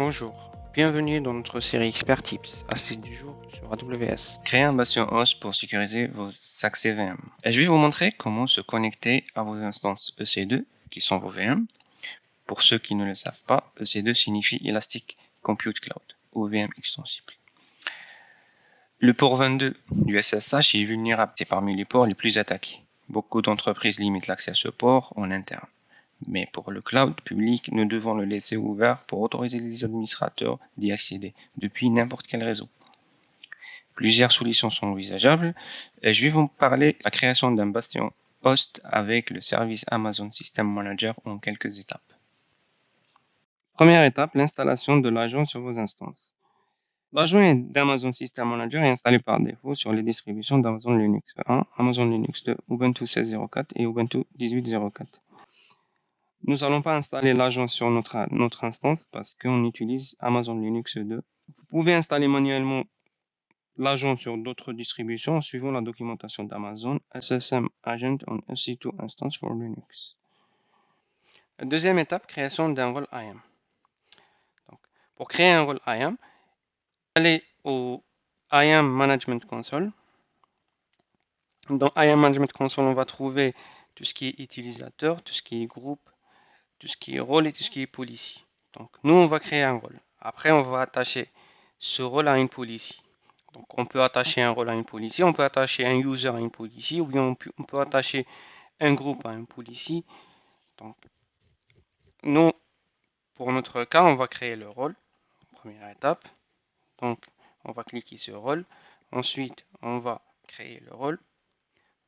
Bonjour, bienvenue dans notre série Expert Tips, assise du jour sur AWS. Créez un bastion host pour sécuriser vos accès VM. Et je vais vous montrer comment se connecter à vos instances EC2, qui sont vos VM. Pour ceux qui ne le savent pas, EC2 signifie Elastic Compute Cloud, ou VM extensible. Le port 22 du SSH est vulnérable, c'est parmi les ports les plus attaqués. Beaucoup d'entreprises limitent l'accès à ce port en interne. Mais pour le cloud public, nous devons le laisser ouvert pour autoriser les administrateurs d'y accéder depuis n'importe quel réseau. Plusieurs solutions sont envisageables et je vais vous parler de la création d'un bastion host avec le service Amazon System Manager en quelques étapes. Première étape, l'installation de l'agent sur vos instances. L'agent d'Amazon System Manager est installé par défaut sur les distributions d'Amazon Linux 1, Amazon Linux 2, Ubuntu 16.04 et Ubuntu 18.04. Nous n'allons pas installer l'agent sur notre instance parce qu'on utilise Amazon Linux 2. Vous pouvez installer manuellement l'agent sur d'autres distributions en suivant la documentation d'Amazon SSM Agent on EC2 Instance for Linux. La deuxième étape, création d'un rôle IAM. Donc, pour créer un rôle IAM, allez au IAM Management Console. Dans IAM Management Console, on va trouver tout ce qui est utilisateur, tout ce qui est groupe, tout ce qui est rôle et tout ce qui est policy. Donc, nous, on va créer un rôle. Après, on va attacher ce rôle à une policy. Donc, on peut attacher un rôle à une policy, on peut attacher un user à une policy, ou bien on peut attacher un groupe à une policy. Donc, nous, pour notre cas, on va créer le rôle. Première étape. Donc, on va cliquer sur rôle. Ensuite, on va créer le rôle.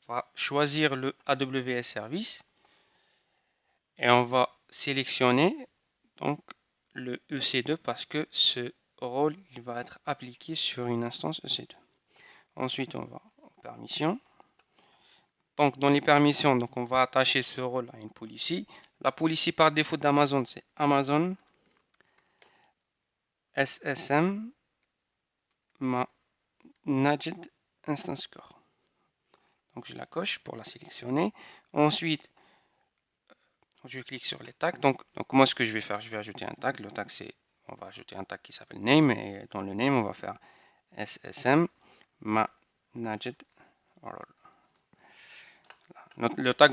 On va choisir le AWS Service. Et on va sélectionner donc le EC2 parce que ce rôle il va être appliqué sur une instance EC2. Ensuite, on va en permission. Donc, dans les permissions, donc on va attacher ce rôle à une policy. La policy par défaut d'Amazon, c'est Amazon SSM Managed Instance Core. Donc, je la coche pour la sélectionner. Ensuite, je clique sur les tags. Donc moi, ce que je vais faire, je vais ajouter un tag. Le tag, c'est, on va ajouter un tag qui s'appelle name. Et dans le name, on va faire SSM Managed Role. Le tag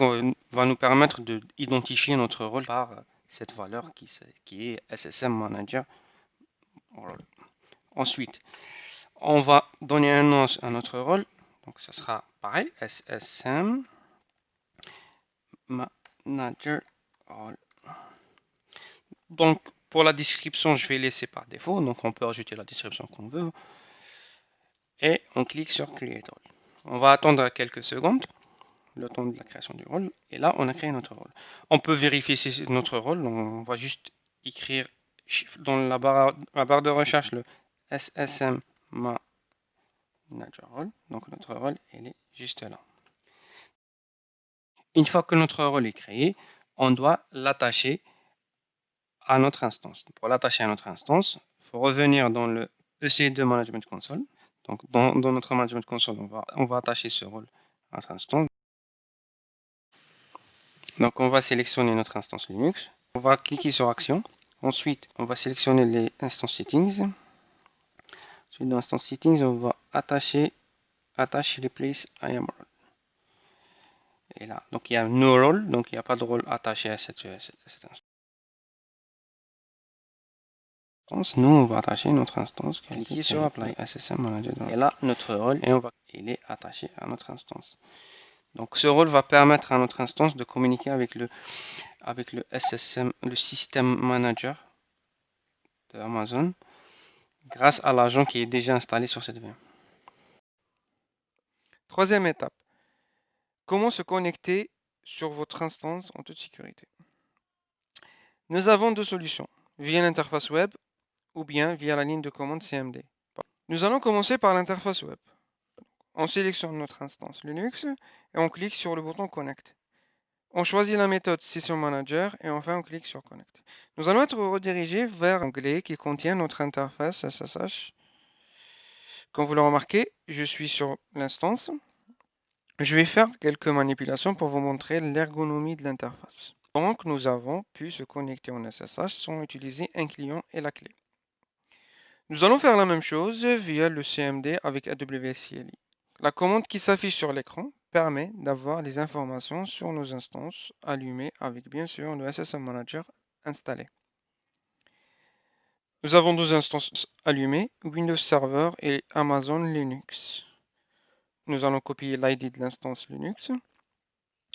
va nous permettre d'identifier notre rôle par cette valeur qui est SSM Manager Role. Ensuite, on va donner un nom à notre rôle. Donc, ça sera pareil, SSM Manager Role. Donc, pour la description, je vais laisser par défaut. Donc, on peut ajouter la description qu'on veut. Et on clique sur Create Role. On va attendre quelques secondes, le temps de la création du rôle. Et là, on a créé notre rôle. On peut vérifier si c'est notre rôle. Donc, on va juste écrire dans la barre de recherche le SSM Manager Role. Donc, notre rôle, il est juste là. Une fois que notre rôle est créé, on doit l'attacher à notre instance. Pour l'attacher à notre instance, il faut revenir dans le EC2 Management Console. Donc, dans notre Management Console, on va attacher ce rôle à notre instance. Donc, on va sélectionner notre instance Linux. On va cliquer sur Action. Ensuite, on va sélectionner les Instance Settings. Ensuite, dans Instance Settings, on va attacher Replace IAM Role. Et là, donc il y a No Role, donc il n'y a pas de rôle attaché à cette instance. Nous, on va attacher notre instance. Cliquez sur Apply SSM Manager. Et là, notre rôle, il est attaché à notre instance. Donc, ce rôle va permettre à notre instance de communiquer avec le SSM, le System Manager de Amazon, grâce à l'agent qui est déjà installé sur cette VM. Troisième étape. Comment se connecter sur votre instance en toute sécurité? Nous avons deux solutions, via l'interface web ou bien via la ligne de commande CMD. Nous allons commencer par l'interface web. On sélectionne notre instance Linux et on clique sur le bouton Connect. On choisit la méthode Session Manager et enfin on clique sur Connect. Nous allons être redirigés vers l'onglet qui contient notre interface SSH. Comme vous le remarquez, je suis sur l'instance. Je vais faire quelques manipulations pour vous montrer l'ergonomie de l'interface. Donc nous avons pu se connecter en SSH sans utiliser un client et la clé. Nous allons faire la même chose via le CMD avec AWS CLI. La commande qui s'affiche sur l'écran permet d'avoir les informations sur nos instances allumées avec bien sûr le SSM Manager installé. Nous avons deux instances allumées, Windows Server et Amazon Linux. Nous allons copier l'ID de l'instance Linux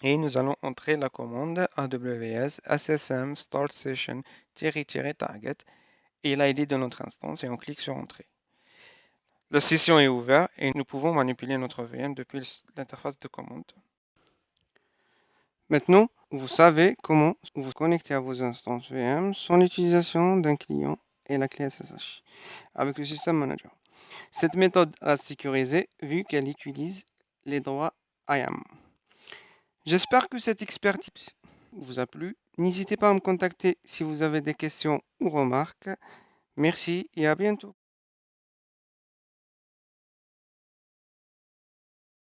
et nous allons entrer la commande AWS SSM Start Session --target et l'ID de notre instance et on clique sur Entrée. La session est ouverte et nous pouvons manipuler notre VM depuis l'interface de commande. Maintenant, vous savez comment vous connecter à vos instances VM sans l'utilisation d'un client et la clé SSH avec le System Manager. Cette méthode est sécurisée vu qu'elle utilise les droits IAM. J'espère que cette expertise vous a plu. N'hésitez pas à me contacter si vous avez des questions ou remarques. Merci et à bientôt.